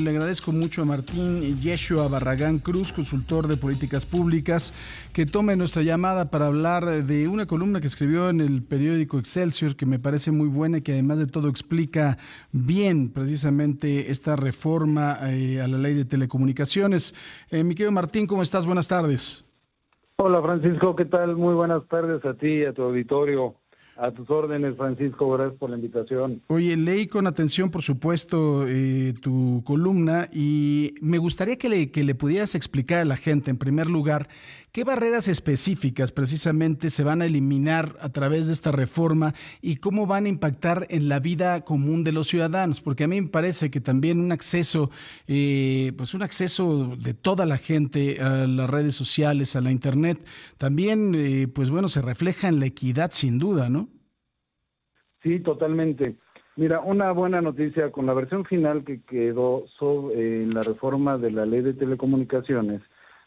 Le agradezco mucho a Martín Yeshua Barragán Cruz, consultor de políticas públicas, que tome nuestra llamada para hablar de una columna que escribió en el periódico Excelsior, que me parece muy buena y que además de todo explica bien precisamente esta reforma a la ley de telecomunicaciones. Mi querido Martín, ¿cómo estás? Buenas tardes. Hola Francisco, ¿qué tal? Muy buenas tardes a ti y a tu auditorio. A tus órdenes, Francisco, gracias por la invitación. Oye, leí con atención, por supuesto, tu columna y me gustaría que le pudieras explicar a la gente, en primer lugar, qué barreras específicas precisamente se van a eliminar a través de esta reforma y cómo van a impactar en la vida común de los ciudadanos, porque a mí me parece que también un acceso, pues un acceso de toda la gente a las redes sociales, a la internet, también, pues bueno, se refleja en la equidad sin duda, ¿no? Sí, totalmente. Mira, una buena noticia con la versión final que quedó sobre la reforma de la ley de telecomunicaciones,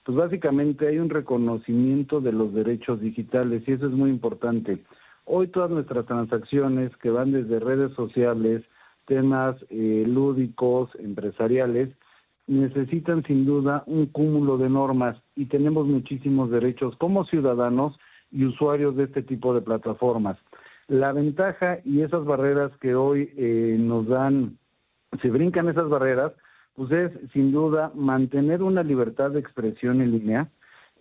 pues básicamente hay un reconocimiento de los derechos digitales y eso es muy importante. Hoy todas nuestras transacciones que van desde redes sociales, temas lúdicos, empresariales, necesitan sin duda un cúmulo de normas y tenemos muchísimos derechos como ciudadanos y usuarios de este tipo de plataformas. La ventaja y esas barreras que hoy nos dan, se brincan esas barreras, pues es sin duda mantener una libertad de expresión en línea.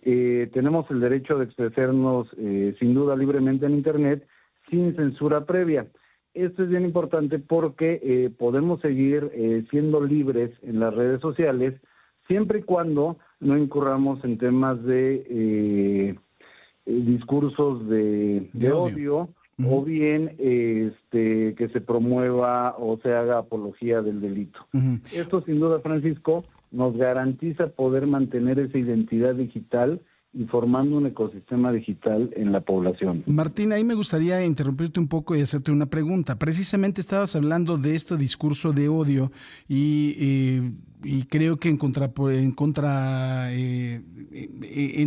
Tenemos el derecho de expresarnos sin duda libremente en Internet sin censura previa. Esto es bien importante porque podemos seguir siendo libres en las redes sociales siempre y cuando no incurramos en temas de discursos de odio. Uh-huh. O bien que se promueva o se haga apología del delito. Uh-huh. Esto sin duda, Francisco, nos garantiza poder mantener esa identidad digital y formando un ecosistema digital en la población. Martín, ahí me gustaría interrumpirte un poco y hacerte una pregunta. Precisamente estabas hablando de este discurso de odio y creo que en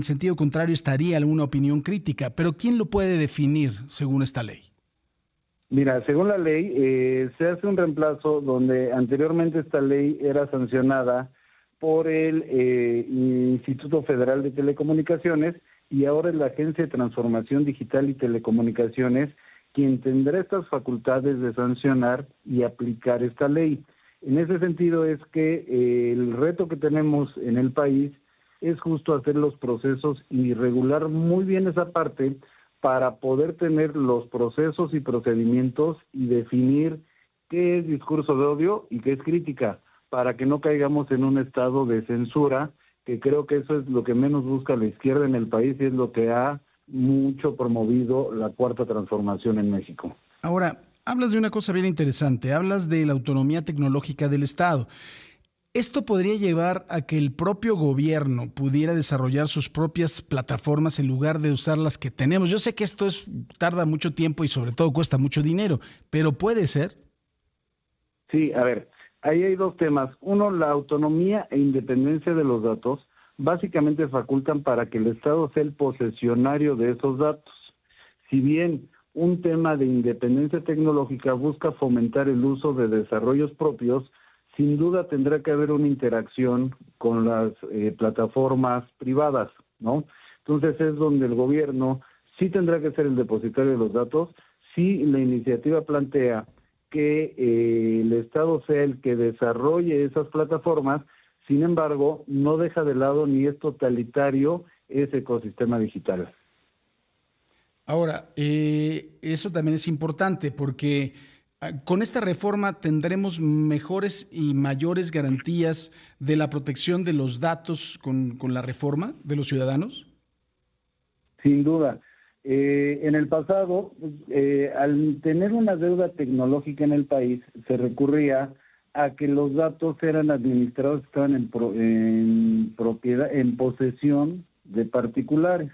sentido contrario estaría alguna opinión crítica, pero ¿quién lo puede definir según esta ley? Mira, según la ley, se hace un reemplazo donde anteriormente esta ley era sancionada por el Instituto Federal de Telecomunicaciones y ahora es la Agencia de Transformación Digital y Telecomunicaciones quien tendrá estas facultades de sancionar y aplicar esta ley. En ese sentido es que el reto que tenemos en el país es justo hacer los procesos y regular muy bien esa parte para poder tener los procesos y procedimientos y definir qué es discurso de odio y qué es crítica, para que no caigamos en un estado de censura, que creo que eso es lo que menos busca la izquierda en el país y es lo que ha mucho promovido la cuarta transformación en México. Ahora, hablas de una cosa bien interesante, hablas de la autonomía tecnológica del Estado. ¿Esto podría llevar a que el propio gobierno pudiera desarrollar sus propias plataformas en lugar de usar las que tenemos? Yo sé que tarda mucho tiempo y sobre todo cuesta mucho dinero, pero ¿puede ser? Sí, a ver, ahí hay dos temas. Uno, la autonomía e independencia de los datos básicamente facultan para que el Estado sea el posesionario de esos datos. Si bien un tema de independencia tecnológica busca fomentar el uso de desarrollos propios, sin duda tendrá que haber una interacción con las plataformas privadas, ¿no? Entonces es donde el gobierno sí tendrá que ser el depositario de los datos, sí la iniciativa plantea que el Estado sea el que desarrolle esas plataformas, sin embargo, no deja de lado ni es totalitario ese ecosistema digital. Ahora, eso también es importante porque con esta reforma tendremos mejores y mayores garantías de la protección de los datos con la reforma de los ciudadanos. Sin duda. En el pasado, al tener una deuda tecnológica en el país, se recurría a que los datos eran administrados, estaban en propiedad, en posesión de particulares.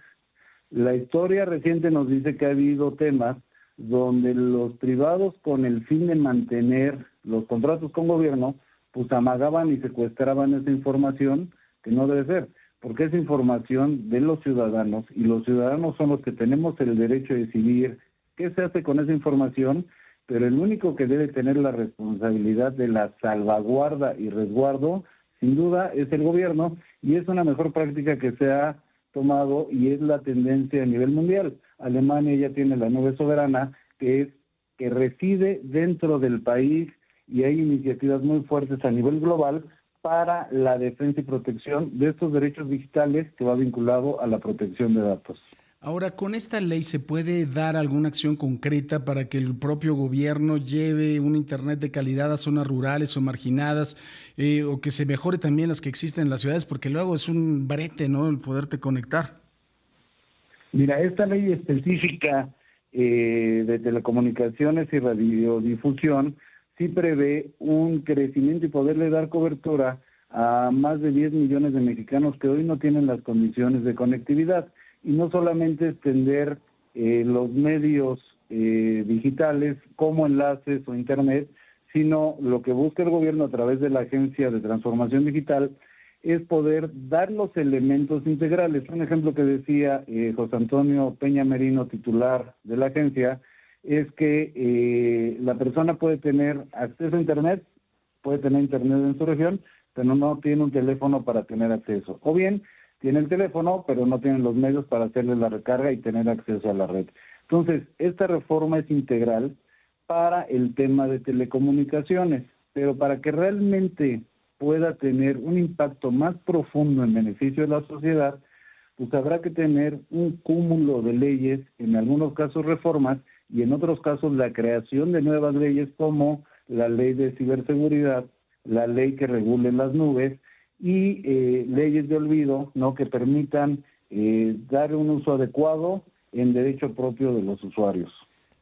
La historia reciente nos dice que ha habido temas donde los privados, con el fin de mantener los contratos con gobierno, pues amagaban y secuestraban esa información que no debe ser, porque es información de los ciudadanos y los ciudadanos son los que tenemos el derecho de decidir qué se hace con esa información pero el único que debe tener la responsabilidad de la salvaguarda y resguardo, sin duda, es el gobierno, y es una mejor práctica que se ha tomado y es la tendencia a nivel mundial. Alemania ya tiene la nube soberana, que reside dentro del país, y hay iniciativas muy fuertes a nivel global para la defensa y protección de estos derechos digitales, que va vinculado a la protección de datos. Ahora, ¿con esta ley se puede dar alguna acción concreta para que el propio gobierno lleve un Internet de calidad a zonas rurales o marginadas, o que se mejore también las que existen en las ciudades? Porque luego es un brete, ¿no?, el poderte conectar. Mira, esta ley específica de telecomunicaciones y radiodifusión sí prevé un crecimiento y poderle dar cobertura a más de 10 millones de mexicanos que hoy no tienen las condiciones de conectividad. Y no solamente extender los medios digitales como enlaces o internet, sino lo que busca el gobierno a través de la Agencia de Transformación Digital es poder dar los elementos integrales. Un ejemplo que decía José Antonio Peña Merino, titular de la agencia, es que la persona puede tener acceso a internet, puede tener internet en su región, pero no tiene un teléfono para tener acceso. O bien, tiene el teléfono, pero no tiene los medios para hacerle la recarga y tener acceso a la red. Entonces, esta reforma es integral para el tema de telecomunicaciones, pero para que realmente pueda tener un impacto más profundo en beneficio de la sociedad, pues habrá que tener un cúmulo de leyes, en algunos casos reformas, y en otros casos la creación de nuevas leyes como la ley de ciberseguridad, la ley que regule las nubes, y leyes de olvido, ¿no?, que permitan dar un uso adecuado en derecho propio de los usuarios.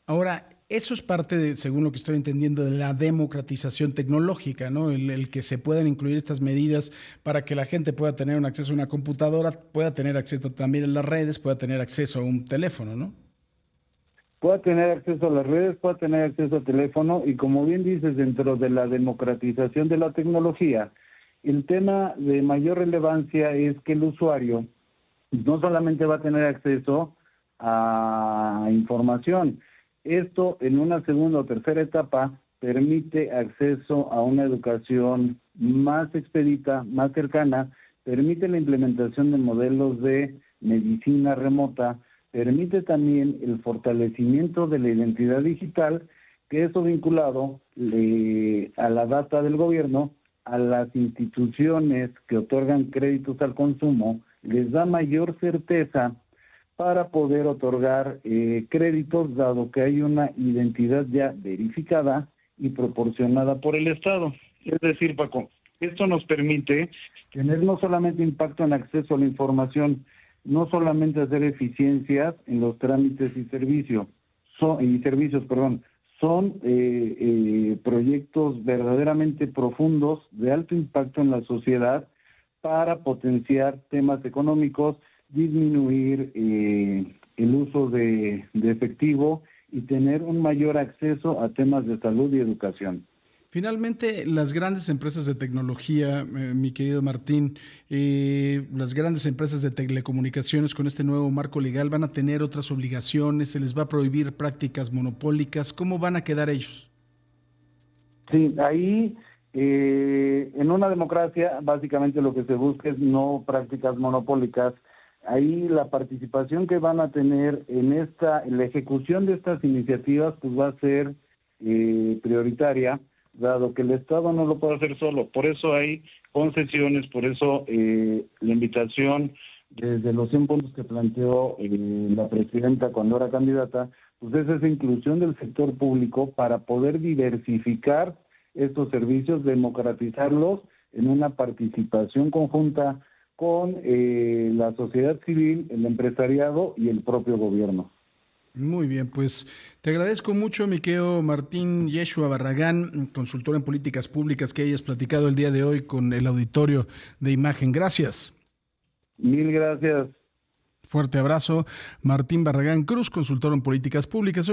Ahora, eso es parte de, según lo que estoy entendiendo, de la democratización tecnológica, ¿no? El que se puedan incluir estas medidas para que la gente pueda tener un acceso a una computadora, pueda tener acceso también a las redes, pueda tener acceso a un teléfono, ¿no? Pueda tener acceso a las redes, pueda tener acceso al teléfono, y como bien dices, dentro de la democratización de la tecnología, el tema de mayor relevancia es que el usuario no solamente va a tener acceso a información. Esto, en una segunda o tercera etapa, permite acceso a una educación más expedita, más cercana, permite la implementación de modelos de medicina remota, permite también el fortalecimiento de la identidad digital, que eso vinculado a la data del gobierno, a las instituciones que otorgan créditos al consumo, les da mayor certeza para poder otorgar créditos, dado que hay una identidad ya verificada y proporcionada por el Estado. Es decir, Paco, esto nos permite tener no solamente impacto en acceso a la información, no solamente hacer eficiencias en los trámites y servicios, son proyectos verdaderamente profundos, de alto impacto en la sociedad, para potenciar temas económicos, disminuir el uso de efectivo y tener un mayor acceso a temas de salud y educación. Finalmente, las grandes empresas de tecnología, mi querido Martín, las grandes empresas de telecomunicaciones con este nuevo marco legal van a tener otras obligaciones, se les va a prohibir prácticas monopólicas. ¿Cómo van a quedar ellos? Sí, ahí en una democracia básicamente lo que se busca es no prácticas monopólicas. Ahí la participación que van a tener en la ejecución de estas iniciativas pues va a ser prioritaria, dado que el Estado no lo puede hacer solo. Por eso hay concesiones, por eso la invitación desde los 100 puntos que planteó la presidenta cuando era candidata, pues es esa inclusión del sector público para poder diversificar estos servicios, democratizarlos en una participación conjunta con la sociedad civil, el empresariado y el propio gobierno. Muy bien, pues te agradezco mucho, mi querido Martín Yeshua Barragán, consultor en políticas públicas, que hayas platicado el día de hoy con el auditorio de Imagen. Gracias. Mil gracias. Fuerte abrazo. Martín Barragán Cruz, consultor en políticas públicas.